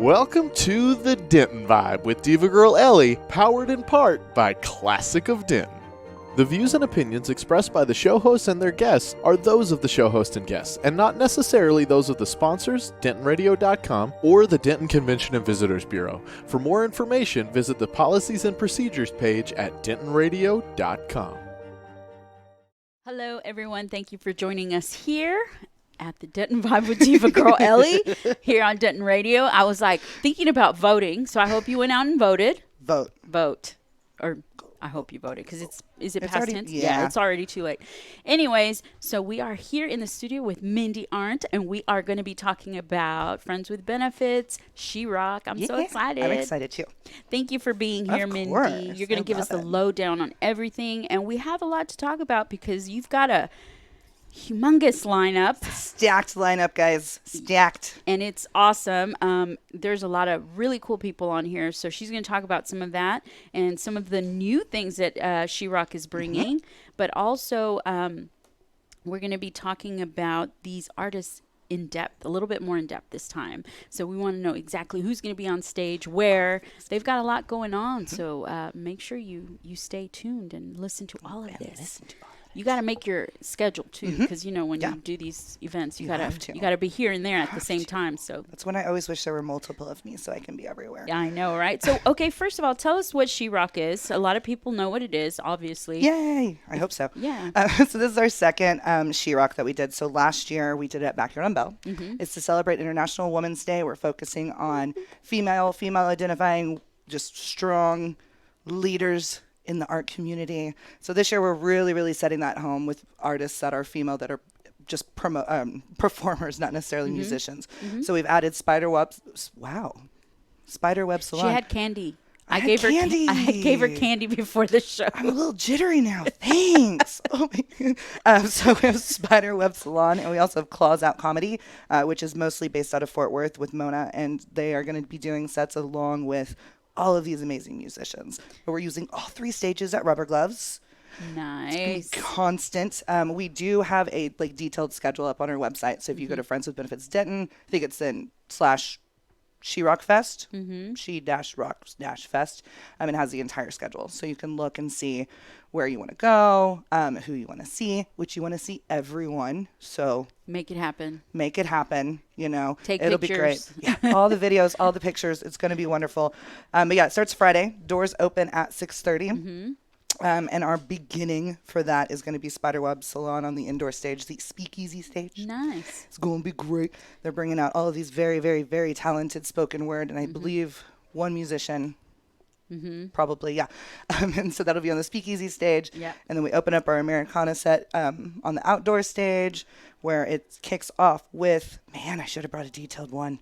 Welcome to the Denton Vibe with Diva Girl Ellie, powered in part by Classic of Denton. The views and opinions expressed by the show hosts and their guests are those of the show host and guests, and not necessarily those of the sponsors, DentonRadio.com, or the Denton Convention and Visitors Bureau. For more information, visit the Policies and Procedures page at DentonRadio.com. Hello, everyone. Thank you for joining us here at the Denton Vibe with Diva Girl Ellie here on Denton Radio. I was thinking about voting, so I hope you went out and voted. Vote. Or I hope you voted, because is it past tense? Yeah, it's already too late. Anyways, so we are here in the studio with Mindy Arndt, and we are going to be talking about Friends with Benefits, SheRock. I'm so excited. I'm excited too. Thank you for being here, Mindy. You're going to give us the lowdown on everything, and we have a lot to talk about because you've got a humongous lineup. Stacked lineup, guys. Stacked. And it's awesome. There's a lot of really cool people on here. So she's going to talk about some of that and some of the new things that SheRock is bringing. But also, we're going to be talking about these artists in depth, a little bit more in depth this time. So we want to know exactly who's going to be on stage, where. They've got a lot going on. So make sure you stay tuned and listen to all of this. You got to make your schedule too, because when you do these events, you got to be here and there at the same time. So that's when I always wish there were multiple of me so I can be everywhere. Yeah, I know, right? So okay, first of all, tell us what SheRock is. A lot of people know what it is, obviously. Yay! I hope so. Yeah. So this is our second SheRock that we did. So last year we did it at Backyard on Bell. It's to celebrate International Women's Day. We're focusing on female identifying, just strong leaders in the art community. So this year we're really, really setting that home with artists that are female, that are just performers, not necessarily musicians. So we've added Spiderweb Salon. She had candy. I gave her candy. I gave her candy before the show. I'm a little jittery now. Thanks. Oh my God. So we have Spiderweb Salon, and we also have Claws Out Comedy, which is mostly based out of Fort Worth with Mona, and they are going to be doing sets along with all of these amazing musicians. But we're using all three stages at Rubber Gloves. Nice. It's constant. We do have a detailed schedule up on our website. So if you go to Friends with Benefits Denton, I think it's in /SheRock Fest, she-rock-fest, it has the entire schedule. So you can look and see where you want to go, who you want to see, which you want to see everyone. So make it happen. Take pictures. It'll be great. Yeah, all the videos, all the pictures. It's going to be wonderful. But yeah, it starts Friday. Doors open at 6:30. And our beginning for that is going to be Spiderweb Salon on the indoor stage, the speakeasy stage. Nice. It's going to be great. They're bringing out all of these very, very, very talented spoken word, and I believe one musician. Probably, yeah. And so that'll be on the speakeasy stage. Yeah. And then we open up our Americana set on the outdoor stage, where it kicks off with, I should have brought a detailed one.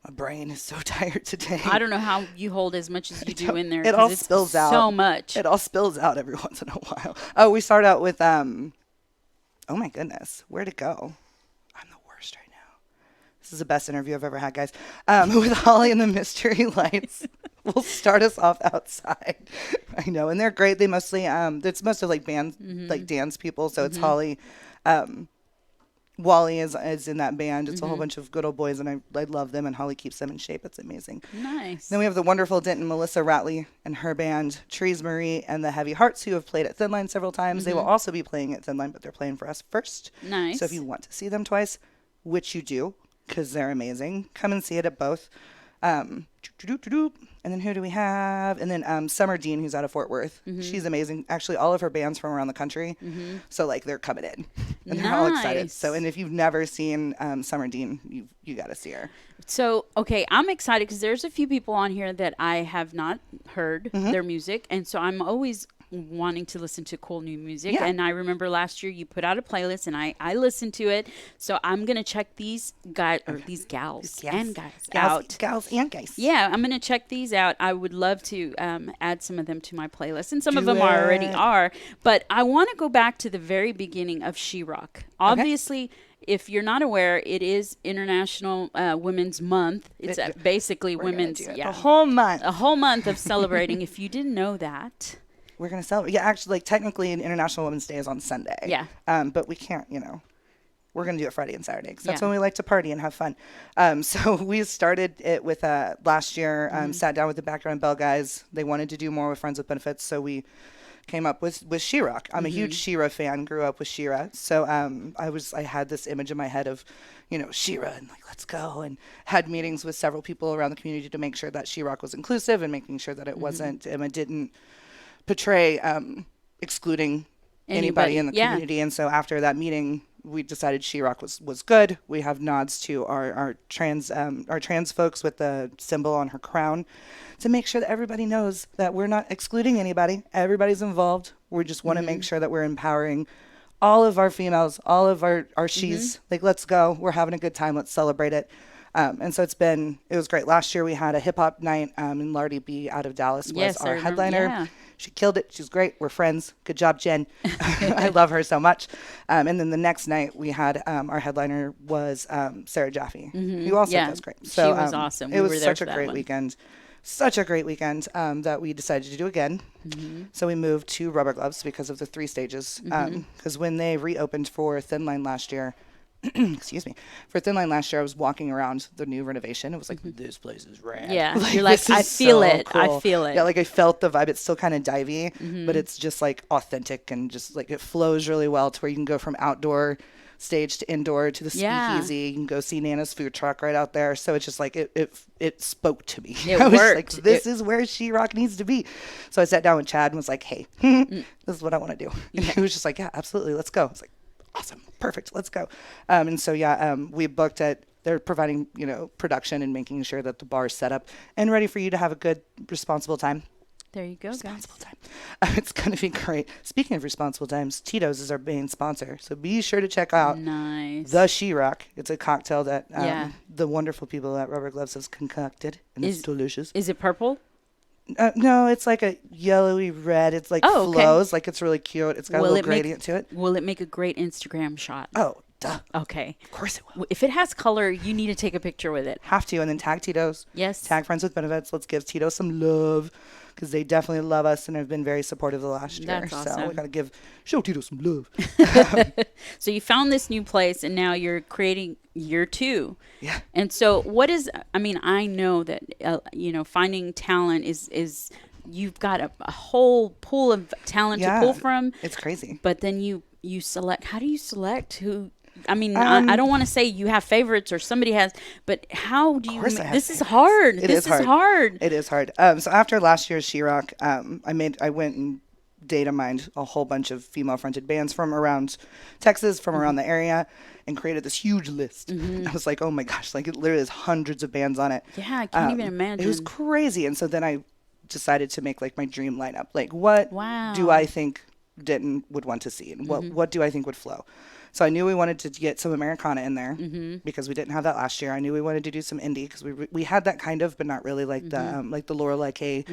My brain is so tired today. I don't know how you hold as much as you do in there. It all spills out. So much. It all spills out every once in a while. Oh, we start out with, oh my goodness, where'd it go? I'm the worst right now. This is the best interview I've ever had, guys. With Holly and the Mystery Lights. Will start us off outside. I know, and they're great. They mostly, it's most of bands, dance people. So it's Holly. Wally is in that band. It's a whole bunch of good old boys, and I love them, and Holly keeps them in shape. It's amazing. Nice. Then we have the wonderful Denton Melissa Ratley and her band, Trees Marie and the Heavy Hearts, who have played at Thin Line several times. They will also be playing at Thin Line, but they're playing for us first. Nice. So if you want to see them twice, which you do, because they're amazing, come and see it at both. And then who do we have? And then Summer Dean, who's out of Fort Worth. She's amazing. Actually, all of her bands from around the country. So they're coming in, and they're all excited. So, and if you've never seen Summer Dean, you got to see her. So, okay, I'm excited because there's a few people on here that I have not heard their music, and so I'm always wanting to listen to cool new music. And I remember last year you put out a playlist, and I listened to it. So I'm gonna check these guys or these gals and guys out. Gals and guys. Yeah, I'm gonna check these out. I would love to add some of them to my playlist, and some of them already are. But I want to go back to the very beginning of SheRock. Obviously. If you're not aware, it is International Women's Month. It's basically women's, a whole month of celebrating. If you didn't know that, we're gonna celebrate. Yeah, actually, technically, International Women's Day is on Sunday. Yeah. But we can't, we're going to do it Friday and Saturday because that's Yeah. when we like to party and have fun. So we started it with last year, sat down with the Backyard and Bell guys. They wanted to do more with Friends with Benefits. So we came up with SheRock. I'm a huge She-Ra fan, grew up with She-Ra. So I had this image in my head of, She-Ra and like, let's go, and had meetings with several people around the community to make sure that SheRock was inclusive and making sure that it wasn't, it didn't portray excluding anybody in the community. And so after that meeting, we decided SheRock was good. We have nods to our trans folks with the symbol on her crown to make sure that everybody knows that we're not excluding anybody. Everybody's involved. We just want to make sure that we're empowering all of our females, all of our she's. Like, let's go. We're having a good time. Let's celebrate it. And so it was great. Last year we had a hip hop night, and Lardy B out of Dallas was our headliner. Yeah. She killed it. She's great. We're friends. Good job, Jen. I love her so much. And then the next night we had our headliner was Sarah Jaffe, who also does great. So she was awesome. It was such a great weekend. Such a great weekend that we decided to do again. So we moved to Rubber Gloves because of the 3 stages. Because when they reopened for Thin Line last year, excuse me, for Thin Line last year, I was walking around the new renovation. It was like, this place is rad. Yeah, like, you're like, I feel so it. cool. I feel it. Yeah, like I felt the vibe. It's still kind of divey, but it's just like authentic and just like it flows really well to where you can go from outdoor stage to indoor to the speakeasy. You can go see Nana's food truck right out there. So it's just like it spoke to me. It I was worked. like, this is where SheRock needs to be. So I sat down with Chad and was like, hey, this is what I want to do. And he was just like, yeah, absolutely. Let's go. I was like, awesome. Perfect. Let's go. And so, we booked they're providing, production and making sure that the bar is set up and ready for you to have a good, responsible time. There you go, Responsible guys. time. It's going to be great. Speaking of responsible times, Tito's is our main sponsor. So be sure to check out the SheRock. It's a cocktail that the wonderful people at Rubber Gloves has concocted, and it's delicious. Is it purple? No, it's like a yellowy red. It's like flows. Like it's really cute. It's got a little gradient to it. Will it make a great Instagram shot? Oh, duh. Okay. Of course it will. If it has color, you need to take a picture with it. Have to, and then tag Tito's. Yes. Tag Friends with Benefits. Let's give Tito some love because they definitely love us and have been very supportive the last year. That's awesome. So we got to show Tito some love. So you found this new place and now you're creating year 2. Yeah. And so I know that, finding talent is you've got a whole pool of talent to pull from. It's crazy. But then you select, how do you select who? I don't want to say you have favorites or somebody has, but how do you? This is hard. This is hard. It is hard. So after last year's SheRock, I went and data mined a whole bunch of female-fronted bands from around Texas, from around the area, and created this huge list. I was like, oh my gosh, like it literally has hundreds of bands on it. Yeah, I can't even imagine. It was crazy. And so then I decided to make like my dream lineup. Like, what do I think Denton would want to see, and what do I think would flow? So I knew we wanted to get some Americana in there because we didn't have that last year. I knew we wanted to do some indie because we had that kind of, but not really like the Lorelei K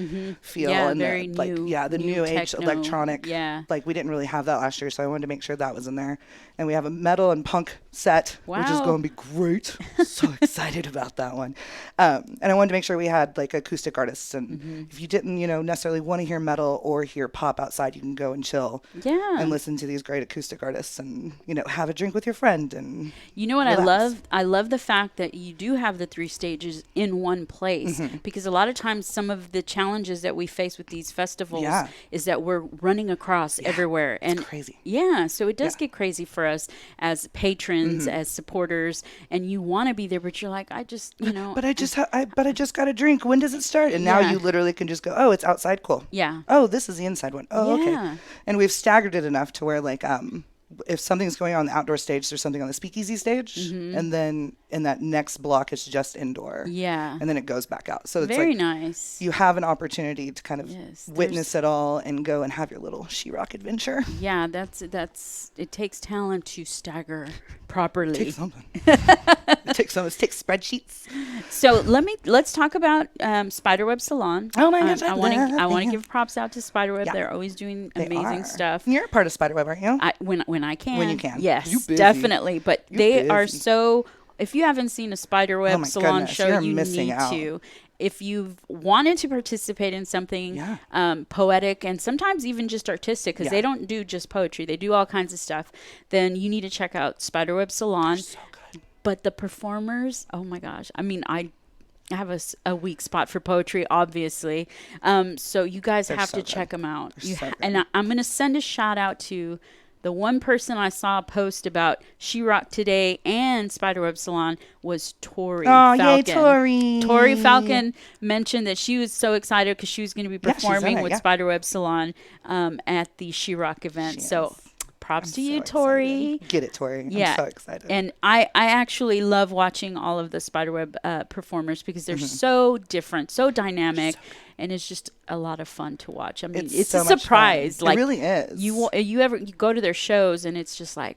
feel and very the new age techno, electronic. Yeah, like we didn't really have that last year, so I wanted to make sure that was in there. And we have a metal and punk set, which is going to be great. So excited about that one. And I wanted to make sure we had like acoustic artists, and if you didn't necessarily want to hear metal or hear pop outside, you can go and chill and listen to these great acoustic artists and have a drink with your friend. And what relax. I love the fact that you do have the 3 stages in one place, because a lot of times some of the challenges that we face with these festivals is that we're running across everywhere, and it's crazy. So it does get crazy for us as patrons, as supporters, and you want to be there, but you're like, I just but I just got a drink. When does it start? And now you literally can just go, oh, it's outside, cool. Oh, this is the inside one. Oh, okay. And we've staggered it enough to where like if something's going on the outdoor stage, there's something on the speakeasy stage, and then in that next block it's just indoor. And then it goes back out. So it's very like nice. You have an opportunity to kind of witness it all and go and have your little SheRock adventure. Yeah, that's it takes talent to stagger properly. It takes something. It takes spreadsheets. So let's talk about Spiderweb Salon. Oh my gosh, I want to give props out to Spiderweb. Yeah. They're always doing amazing stuff. You're a part of Spiderweb, aren't you? When I can. When you can. Yes, definitely. But they are so. If you haven't seen a Spiderweb Salon show, you need to. if you've wanted to participate in something poetic and sometimes even just artistic, because they don't do just poetry, they do all kinds of stuff, then you need to check out Spiderweb Salon. So good. But the performers, oh my gosh. I mean, I have a weak spot for poetry, obviously. So you guys have to check them out. And I'm going to send a shout out to the one person I saw post about SheRock today and Spiderweb Salon was Tori Falcon. Yay, Tori. Tori Falcon mentioned that she was so excited because she was going to be performing with Spiderweb Salon at the SheRock event. So props to you, Tori. Excited. Get it, Tori. Yeah. I'm so excited. And I actually love watching all of the Spiderweb performers because they're so different, so dynamic, and it's just a lot of fun to watch. I mean, it's so a surprise. Like, it really is. You go to their shows and it's just like,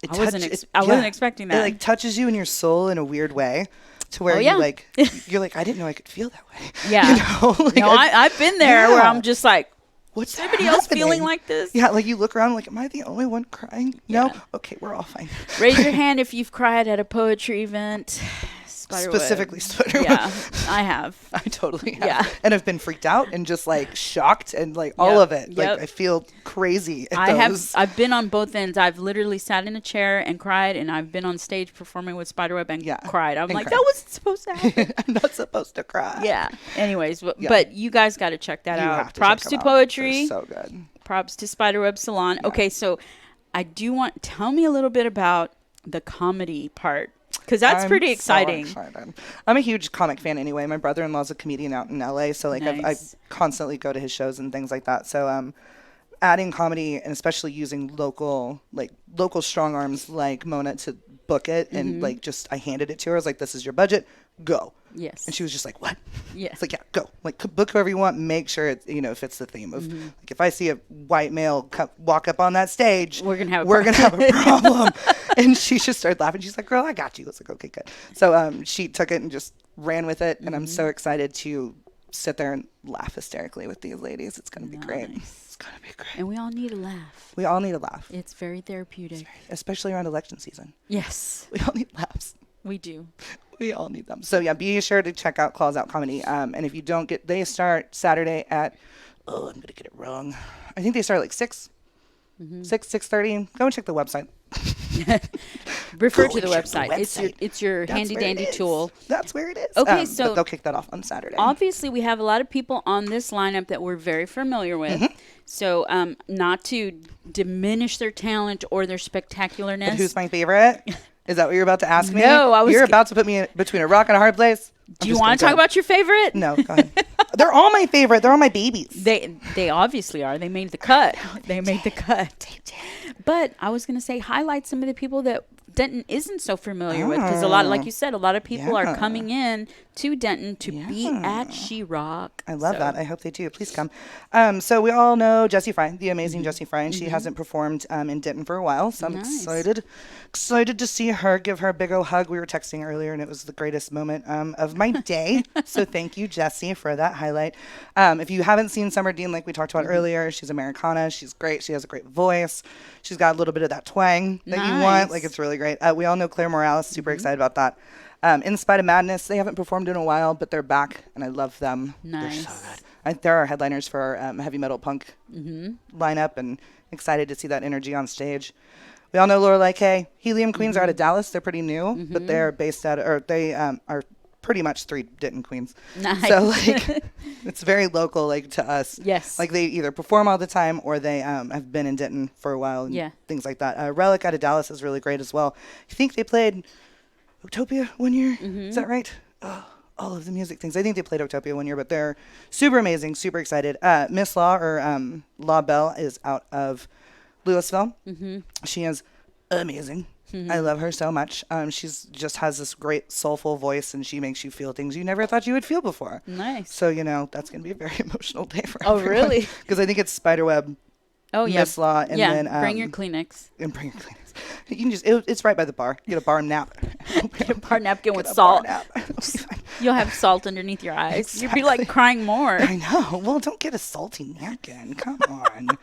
I wasn't expecting that. It like touches you in your soul in a weird way. To where you're like, I didn't know I could feel that way. Yeah. You know? Like, no, I've been there where I'm just like, what's everybody else feeling like this? Yeah, like you look around like, am I the only one crying? Yeah. No? Okay, we're all fine. Raise your hand if you've cried at a poetry event. Specifically Spiderweb. Yeah, I have. I totally have. Yeah. And I've been freaked out and just like shocked and like all of it. Like I feel crazy at those. I've been on both ends. I've literally sat in a chair and cried, and I've been on stage performing with Spiderweb and cried. I'm like, that wasn't supposed to happen. I'm not supposed to cry. Yeah. Anyways, but you guys got to check that out. Props to check poetry. So good. Props to Spiderweb Salon. Yeah. Okay, so I do tell me a little bit about the comedy part. Because that's pretty exciting. So excited. I'm a huge comic fan anyway. My brother-in-law's a comedian out in LA, so like I constantly go to his shows and things like that. So adding comedy and especially using local strong arms like Mona to book it and like just I handed it to her. I was like, this is your budget, go. Yes. And she was just like, what? Yes. It's like, yeah, go. Like book whoever you want. Make sure it fits the theme of like if I see a white male walk up on that stage, we're gonna have a problem. And she just started laughing. She's like, girl, I got you. I was like, okay, good. So she took it and just ran with it. And I'm so excited to sit there and laugh hysterically with these ladies. It's gonna be great. It's gonna be great. And we all need a laugh. We all need a laugh. It's very therapeutic, especially around election season. Yes, we all need laughs. We do. We all need them. So yeah, be sure to check out Claws Out Comedy. And if you don't they start Saturday at, I'm going to get it wrong. I think they start like 6, 6:30. Go and check the website. Refer to the website. It's your handy dandy tool. That's where it is. Okay, so but they'll kick that off on Saturday. Obviously, we have a lot of people on this lineup that we're very familiar with. So not to diminish their talent or their spectacularness. But who's my favorite? Is that what you're about to ask me? No, you're about to put me in between a rock and a hard place. Do you want to talk about your favorite? No, go ahead. They're all my favorite. They're all my babies. They obviously are. They made the cut. They made the cut. But I was going to say highlight some of the people that Denton isn't so familiar with, because a lot, like you said, a lot of people are coming in to Denton to be at SheRock. I love that. I hope they do. Please come. So we all know Jessie Fry, the amazing Jessie Fry, and she hasn't performed in Denton for a while. So I'm excited to see her. Give her a big old hug. We were texting earlier, and it was the greatest moment of my day. So thank you, Jessie, for that highlight. If you haven't seen Summer Dean, like we talked about earlier, she's Americana. She's great. She has a great voice. She's got a little bit of that twang that you want. Like, it's really great. We all know Claire Morales. Super excited about that. In Spite of Madness, they haven't performed in a while, but they're back, and I love them. Nice. They're so good. They're our headliners for our heavy metal punk lineup, and excited to see that energy on stage. We all know Lorelei K. Helium Queens are out of Dallas. They're pretty new, but they're based out of, or they are pretty much 3 Denton queens. Nice. So like it's very local, like, to us. Yes. Like they either perform all the time or they have been in Denton for a while and things like that. Relic out of Dallas is really great as well. I think they played Utopia one year. Is that right? Oh, all of the music things. I think they played Utopia one year, but they're super amazing, super excited. Miss Law, or Law Bell, is out of Louisville. She is amazing. I love her so much. She's just has this great soulful voice, and she makes you feel things you never thought you would feel before. Nice. So, that's going to be a very emotional day for everyone. Oh, really? Because I think it's Spiderweb, Miss Law, and then... bring your Kleenex. And bring your Kleenex. You can just... it's right by the bar. Get a bar nap. Get a bar napkin with salt. You'll have salt underneath your eyes. Exactly. You'd be like crying more. I know. Well, don't get a salty napkin. Come on.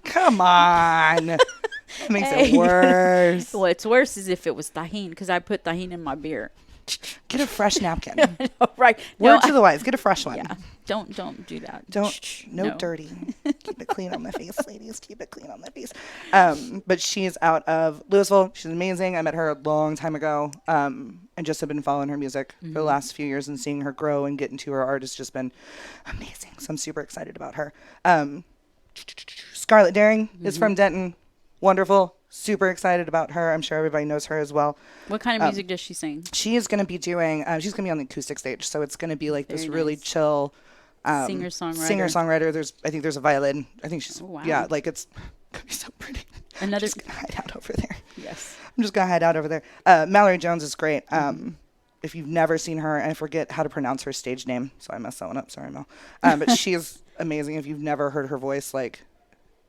Come on. It makes it worse. What's worse is if it was tahini, because I put tahini in my beer. Get a fresh napkin. Right. Word to the wise. Get a fresh one. Yeah. Don't do that. No dirty. Keep it clean on the face, ladies. Keep it clean on the face. But she's out of Louisville. She's amazing. I met her a long time ago. And just have been following her music for the last few years, and seeing her grow and get into her art has just been amazing. So I'm super excited about her. Scarlett Daring is from Denton. Wonderful. Super excited about her. I'm sure everybody knows her as well. What kind of music does she sing? She is going to be doing, she's going to be on the acoustic stage. So it's going to be like Very this really nice. chill Singer-songwriter. I think there's a violin. I think she's, Oh, wow. yeah, like it's going to be so pretty. Another. I'm just going to hide out over there. Yes. I'm just going to hide out over there. Mallory Jones is great. If you've never seen her, I forget how to pronounce her stage name, so I messed that one up. Sorry, Mel. But she is amazing. If you've never heard her voice, like,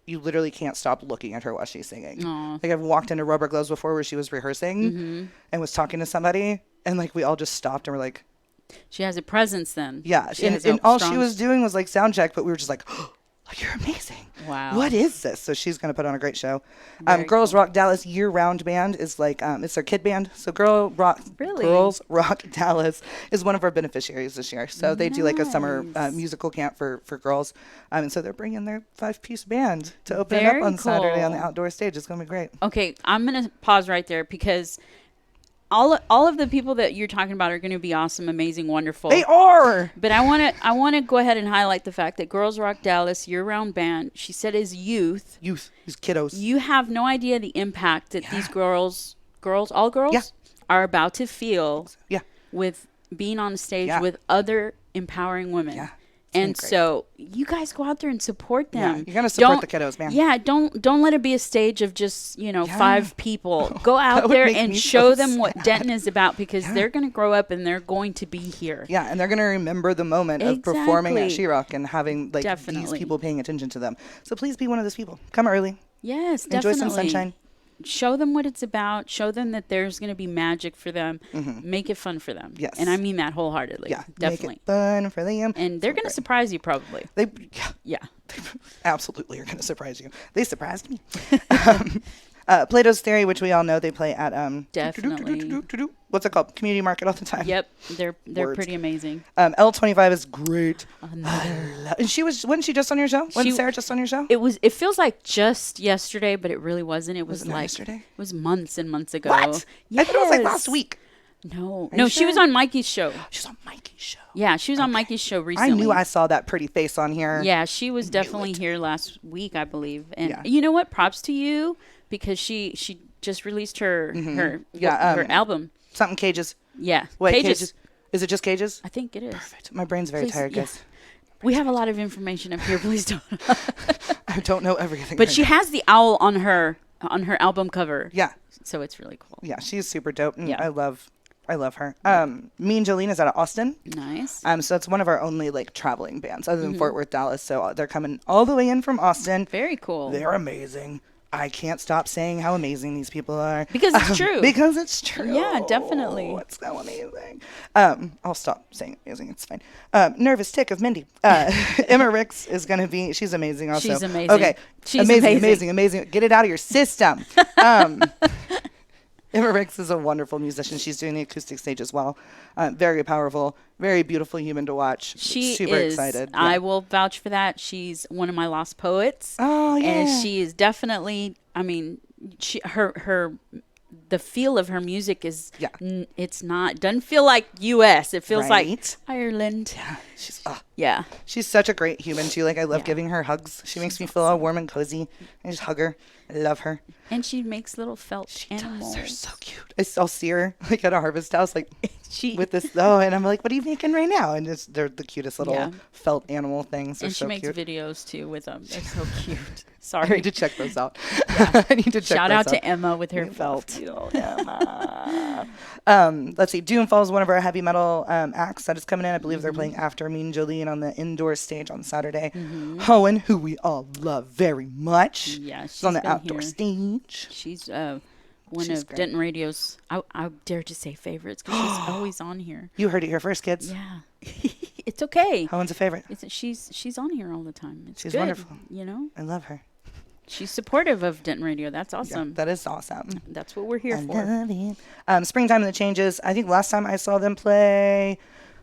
you literally can't stop looking at her while she's singing. Aw. Like, I've walked into Rubber Gloves before where she was rehearsing and was talking to somebody, and like we all just stopped and were like, She has a presence then. yeah. She has And a all strong- she was doing was like sound check, but we were just like, oh, you're amazing. Wow. What is this? So she's going to put on a great show. Very Girls cool. Rock Dallas year-round band is like, it's their kid band. So Really? Girls Rock Dallas is one of our beneficiaries this year. So they do like a summer Nice. musical camp for girls. And so they're bringing their 5-piece band to open it Very up on Saturday on the cool. outdoor stage. It's going to be great. Okay, I'm going to pause right there because all of the people that you're talking about are going to be awesome, amazing, wonderful. They are. But I want to go ahead and highlight the fact that Girls Rock Dallas year-round band, she said, is youth. Youth, these kiddos. You have no idea the impact that these girls, all girls, Yeah. are about to feel Yeah. with being on stage Yeah. with other empowering women. Yeah. And great. so you guys go out there and support them. Yeah, you're gonna support Don't- the kiddos, man. Yeah, don't let it be a stage of just, Yeah. 5 people. Go out would there make and me show so them what sad. Denton is about because they're going to grow up and they're going to be here. Yeah, and they're going to remember the moment of performing at Exactly. SheRock and having like these Definitely. people paying attention to them. So please be one of those people. Come early. Yes, Enjoy definitely. some sunshine. Show them what it's about. Show them that there's going to be magic for them. Make it fun for them. Yes. And I mean that wholeheartedly. Yeah, Definitely. Make it fun for them. And they're going to great. surprise you probably. They Yeah. absolutely are going to surprise you. They surprised me. Plato's Theory, which we all know, they play at Definitely. what's it called? Community Market all the time. Yep. They're Words. pretty amazing. L25 is great. Another. And wasn't she just on your show? Wasn't She- Sarah just on your show? It feels like just yesterday, but it really wasn't. It was Wasn't it like yesterday? it was months and months ago. What? I thought it was like Yes. last week. No. Are No, you she was sure? on Mikey's show. She's on Mikey's show. Yeah, she was on Mikey's show I recently. knew I saw that pretty face on here. Yeah, she was definitely here last week, I believe. And Yeah. you know what? Props to you because she just released her Yeah, her album. Something Cages. Yeah. Wait, Cages. Cages. Is it just Cages? I think it is. Perfect. My brain's very Please, tired, yeah. guys. We have a lot of information up here. Please don't. I don't know everything. But right she now. has the owl on her album cover. Yeah. So it's really cool. Yeah, she's super dope. And Yeah. I love her. Me and Jolene is out of Austin. Nice. So that's one of our only like traveling bands other than Fort Worth, Dallas. So they're coming all the way in from Austin. Very cool. They're amazing. I can't stop saying how amazing these people are. Because it's true. Because it's true. Yeah, definitely. It's so amazing. I'll stop saying amazing. It's fine. Nervous tick of Mindy. Emma Ricks is going to be, she's amazing also. She's amazing. Okay. She's amazing. Get it out of your system. Emma Ricks is a wonderful musician. She's doing the acoustic stage as well. Very powerful, very beautiful human to watch. She super is. excited. I Yeah. will vouch for that. She's one of my lost poets. Oh, yeah. And she is definitely, I mean, the feel of her music is, Yeah. it's not, doesn't feel like U.S. It feels Right. like Ireland. Yeah, Yeah. she's such a great human too. Like I love Yeah. giving her hugs. She makes me feel all warm and cozy. I just hug her. I love her. And she makes little felt animals. They're so cute. I'll see her like at a harvest house, like She with this. And I'm like, "What are you making right now?" And they're the cutest little Yeah. felt animal things. They're and she so makes cute. videos too with them. They're so cute. I Sorry. need to check those out. I need to check. Shout those out to Emma with her We felt. love you, Emma. Let's see. Doomfall is one of our heavy metal acts that is coming in. I believe they're playing after me and Jolene on the indoor stage on Saturday. Hohen, who we all love very much. Yeah, she's on the been outdoor here. stage. She's one She's of great. Denton Radio's, I dare to say favorites because she's always on here. You heard it here first, kids. Yeah. It's okay. Hohen's a favorite. She's on here all the time. It's She's good, wonderful. You know? I love her. She's supportive of Denton Radio. That's awesome. Yeah, that is awesome. That's what we're here I for. love it. Springtime and the Changes. I think last time I saw them play,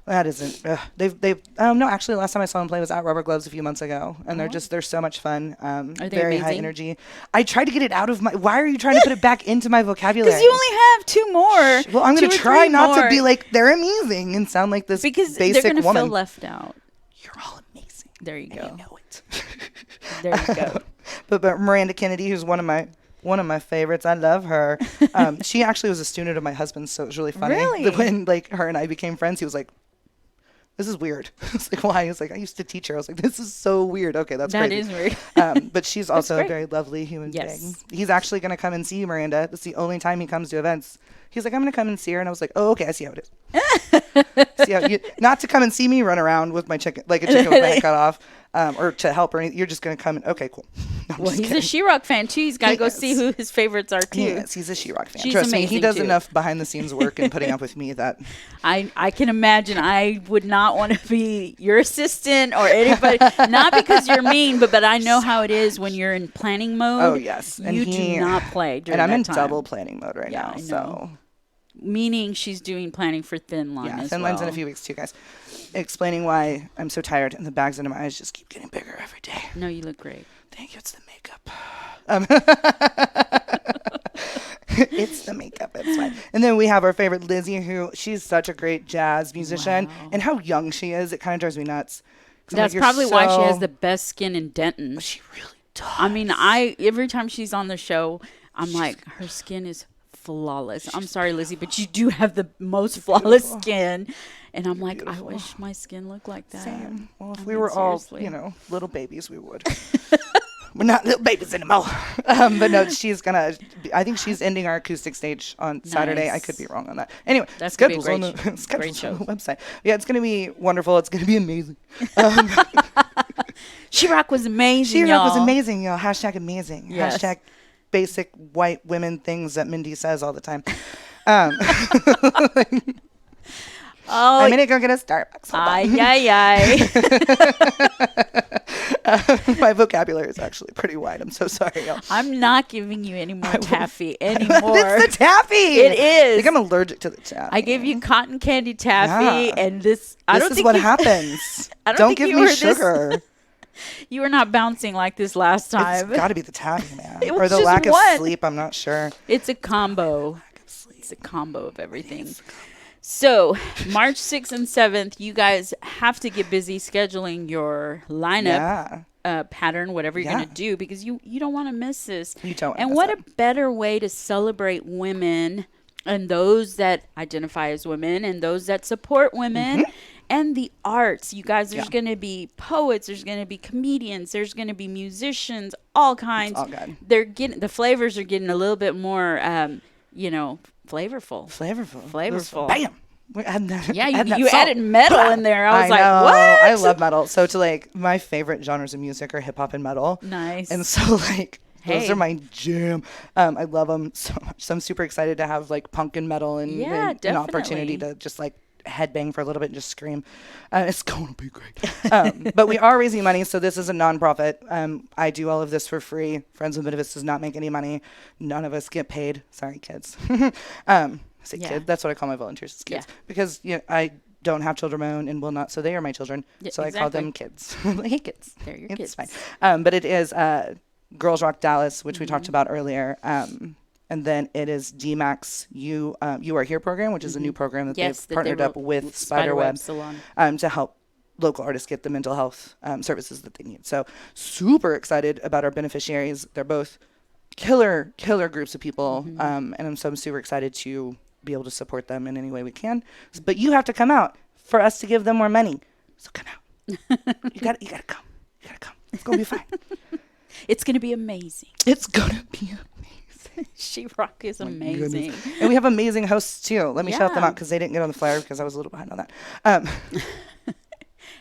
that isn't. No, actually, last time I saw them play was at Rubber Gloves a few months ago, and they're so much fun. Are they very high amazing? energy. I tried to get it out of my. Why are you trying to put it back into my vocabulary? Because you only have 2 more. Well, I'm going 2 to or try 3 not to more. be like they're amazing and sound like this because basic they're gonna woman. feel left out. You're all amazing. There you go. And you know it. There you go. But Miranda Kennedy, who's one of my favorites, I love her. She actually was a student of my husband's, so it was really funny. Really? When like her and I became friends, he was like, "This is weird." I was like, "Why?" He was like, "I used to teach her." I was like, "This is so weird." Okay, that's That crazy. is weird. But she's also a great. very lovely human Yes. being. He's actually going to come and see you, Miranda. That's the only time he comes to events. He's like, "I'm going to come and see her," and I was like, "Oh, okay, I see how it is." See how not to come and see me run around with my chicken, like a chicken with my head cut off, or to help or anything. You're just going to come and okay, cool. No, I'm Well, just he's kidding. a SheRock fan too. He's got to He go is. see who his favorites are too. Yes, he's a SheRock fan. She's Trust me, he amazing, does too. enough behind the scenes work and putting up with me that I can imagine. I would not want to be your assistant or anybody. Not because you're mean, but I know how it is when you're in planning mode. Oh, yes. And you he- do not play during and I'm that in time. double planning mode right Yeah, now. I know. So Meaning she's doing planning for Thin Line yeah, as Thin well. Line's in a few weeks too, guys. Explaining why I'm so tired and the bags under my eyes just keep getting bigger every day. No, you look great. Thank you. It's the makeup. It's the makeup. It's fine. And then we have our favorite Lizzy, who she's such a great jazz musician, Wow. and how young she is. It kind of drives me nuts. 'Cause I'm That's like, you're probably why she has so- the best skin in Denton. She really does. I mean, every time she's on the show, I'm like, her skin is flawless. I'm sorry, Lizzy, but you do have the most flawless beautiful. skin. And I'm like, I beautiful. wish my skin looked like that. Same. Well, if I we mean, were all, seriously. little babies, we would. We're not little babies anymore. But no, I think she's ending our acoustic stage on Saturday. I Nice. could be wrong on that. Anyway, That's gonna be a schedules on great the, schedules great show. on the website. Yeah, it's going to be wonderful. It's going to be amazing. SheRock was amazing, SheRock y'all. was amazing, y'all. Hashtag amazing. Yes. Hashtag basic white women things that Mindy says all the time. Oh, I'm going to go get a Starbucks. Hold on. ay. My vocabulary is actually pretty wide. I'm so sorry, y'all. I'm not giving you any more taffy anymore. It's the taffy. It is. I think I'm allergic to the taffy. I gave you cotton candy taffy, Yeah. and this. I This don't is think what you, happens. I don't Don't think give you me were this- sugar. You were not bouncing like this last It's time. got to be the taffy, man. It Or was the just lack one. of sleep. I'm not sure. It's a combo. It's a combo of everything. So, March 6th and 7th, you guys have to get busy scheduling your lineup Yeah. pattern, whatever you're going Yeah. to do, because you don't want to miss this. You don't wanna And miss what it. a better way to celebrate women and those that identify as women and those that support women. And the arts, you guys, there's Yeah. going to be poets, there's going to be comedians, there's going to be musicians, all kinds. all good. The flavors are getting a little bit more, flavorful. Flavorful. Bam. We're adding that, Yeah, adding that you salt. added metal in there. I was like, know. what? I love metal. So to like my favorite genres of music are hip hop and metal. Nice. And so like those Hey. are my jam. I love them so much. So I'm super excited to have like punk and metal and, Yeah, and an opportunity definitely. to just like headbang for a little bit and just scream. It's going to be great. But we are raising money, so this is a nonprofit. I do all of this for free. Friends with Benefits does not make any money. None of us get paid. Sorry, kids. I say Yeah. kid. That's what I call my volunteers, is kids. Yeah. Because I don't have children of my own and will not, so they are my children. Yeah, So I call them kids. Hey, kids. They're your It's kids. fine. But it is Girls Rock Dallas, which we talked about earlier. And then it is DMAX You Are Here program, which is a new program that Yes, they've partnered up with Spiderweb Spiderweb Salon. to help local artists get the mental health services that they need. So super excited about our beneficiaries. They're both killer groups of people. And I'm super excited to be able to support them in any way we can. But you have to come out for us to give them more money. So come out. You gotta come. You gotta come. It's gonna be fine. It's going to be amazing. It's gonna be amazing. SheRock is My amazing. goodness. And we have amazing hosts too. Let me shout them Yeah. out because they didn't get on the flyer because I was a little behind on that.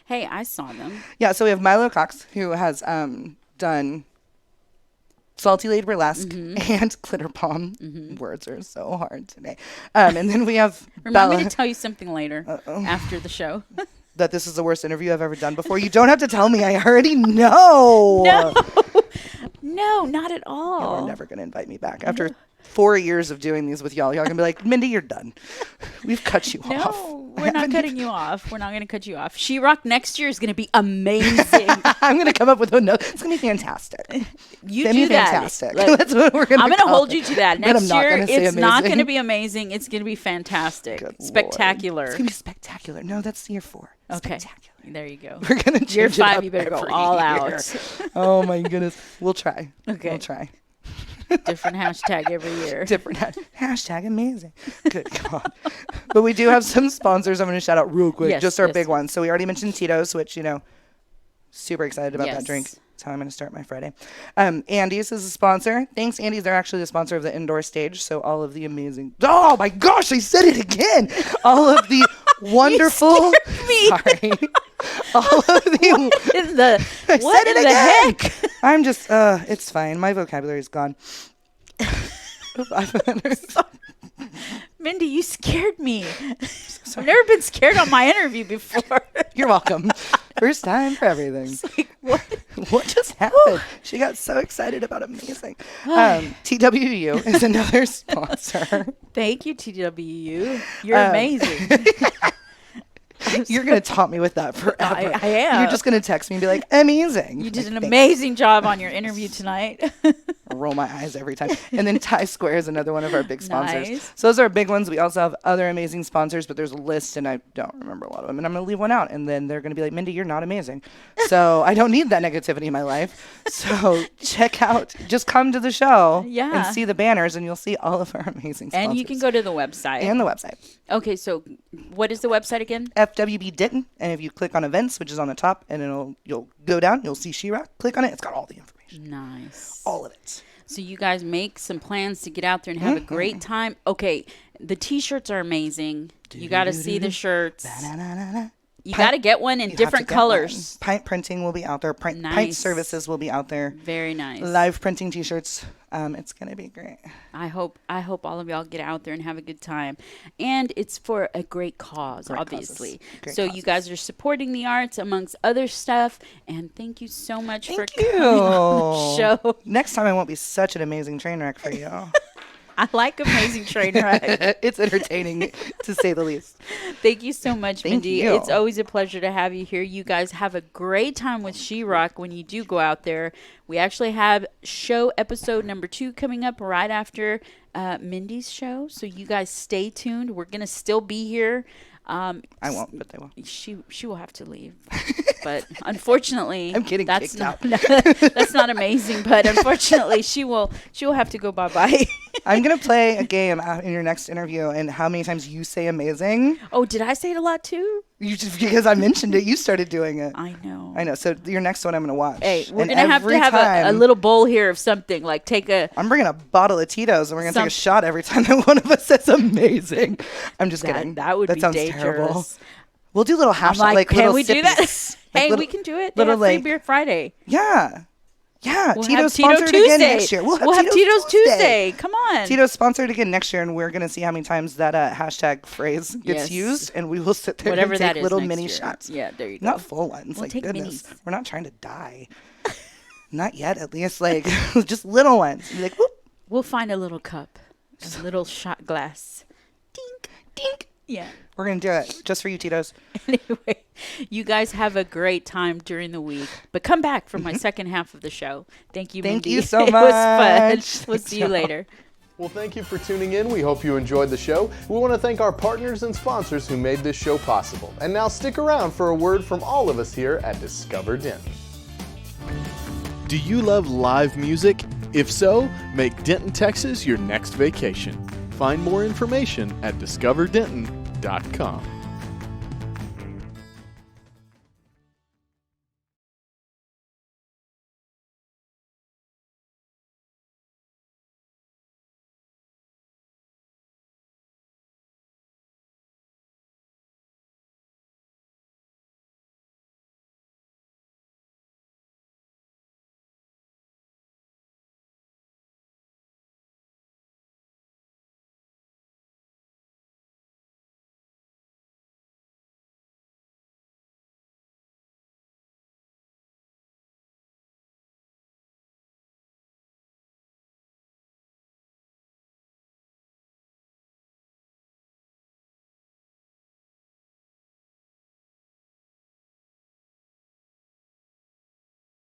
Hey, I saw them. Yeah, so we have Milo Cox, who has done Salty Laid Burlesque and Glitter Bomb. Words are so hard today. And then we have Remind Bella. me to tell you something later after the show. That this is the worst interview I've ever done before. You don't have to tell me. I already know. No. No, not at all. Y'all are never going to invite me back. After 4 years of doing these with y'all going to be like, Mindy, you're done. We've cut you off. No, we're not cutting you off. We're not going to cut you off. SheRock next year is going to be amazing. I'm going to come up with a note. It's going to be fantastic. You do that. Fantastic. That's what we're going to I'm going to hold you to that. Next year, it's not going to be be amazing. It's going to be fantastic. Good Spectacular. Lord. It's going to be spectacular. No, that's year 4. Okay. Spectacular. There you go. We're going to Year change it 5, up you better go every all year. out. Oh, my goodness. We'll try. Okay. We'll try. Different hashtag every year. Different hashtag amazing. Good God. But we do have some sponsors I'm going to shout out real quick. Yes, just our yes. big ones. So we already mentioned Tito's, which, super excited about Yes. that drink. That's how I'm going to start my Friday. Andy's is a sponsor. Thanks, Andy's. They're actually the sponsor of the indoor stage. So all of the amazing. Oh my gosh, I said it again. All of the wonderful. me. Sorry. All of the. What in the heck? I'm just. It's fine. My vocabulary is gone. Mindy, you scared me. I've never been scared on my interview before. You're welcome. First time for everything. Like, what? What just happened? She got so excited about amazing. TWU is another sponsor. Thank you, TWU. You're amazing. You're going to taunt me with that forever. I am. You're just going to text me and be like, amazing. You did Like, an thanks. amazing job on your interview tonight. I roll my eyes every time. And then Tie Square is another one of our big sponsors. Nice. So those are our big ones. We also have other amazing sponsors, but there's a list and I don't remember a lot of them. And I'm going to leave one out. And then they're going to be like, Mindy, you're not amazing. So I don't need that negativity in my life. So check out, just come to the show and see the banners and you'll see all of our amazing sponsors. And you can go to the website. And the website. Okay, so what is the website again? FWB Denton. And if you click on events, which is on the top, and you'll go down, you'll see SheRock. Click on it. It's got all the information. Nice. All of it. So you guys make some plans to get out there and have a great time. Okay, the T-shirts are amazing. You got to see the shirts. You got to get one in different colors. Pint printing will be out there. Pint services will be out there. Very nice. Live printing T-shirts. It's gonna be great. I hope all of y'all get out there and have a good time. And it's for a great cause, obviously. So you guys are supporting the arts amongst other stuff. And thank you so much for coming on the show. Next time I won't be such an amazing train wreck for you. I like Amazing Train Wreck. It's entertaining, to say the least. Thank you so much, Mindy. You. It's always a pleasure to have you here. You guys have a great time with SheRock when you do go out there. We actually have show episode number 2 coming up right after Mindy's show. So you guys stay tuned. We're going to still be here. I won't, but they will. She will have to leave, but unfortunately, I'm getting kicked out. That's not amazing, but unfortunately, she will have to go bye. I'm gonna play a game in your next interview, and how many times you say amazing. Oh, did I say it a lot too? You just because I mentioned it, you started doing it. I know. So your next one, I'm gonna watch. Hey, we're gonna have to have a little bowl here of something. Like I'm bringing a bottle of Tito's, and we're gonna take a shot every time that one of us says amazing. I'm just kidding. That would be sounds dangerous. Terrible. We'll do little hashtags. Can we do that? Hey, we can do it. They have Free Beer Friday. Yeah. We'll Tito's Tito sponsored Tuesday. again next year. We'll have Tito's Tuesday. Come on. Tito's sponsored again next year, and we're going to see how many times that hashtag phrase gets used, and we will sit there and take little mini shots. Yeah, there you go. Not full ones. We'll take goodness. minis. We're not trying to die. Not yet, at least. Just little ones. Be like, whoop. We'll find a little cup, a little shot glass. Dink, dink. Yeah. We're going to do it just for you, Tito's. Anyway, you guys have a great time during the week. But come back for my second half of the show. Thank you, Mindy. Thank you so much. It was fun. We'll see you later. Well, thank you for tuning in. We hope you enjoyed the show. We want to thank our partners and sponsors who made this show possible. And now stick around for a word from all of us here at Discover Denton. Do you love live music? If so, make Denton, Texas your next vacation. Find more information at discoverdenton.com.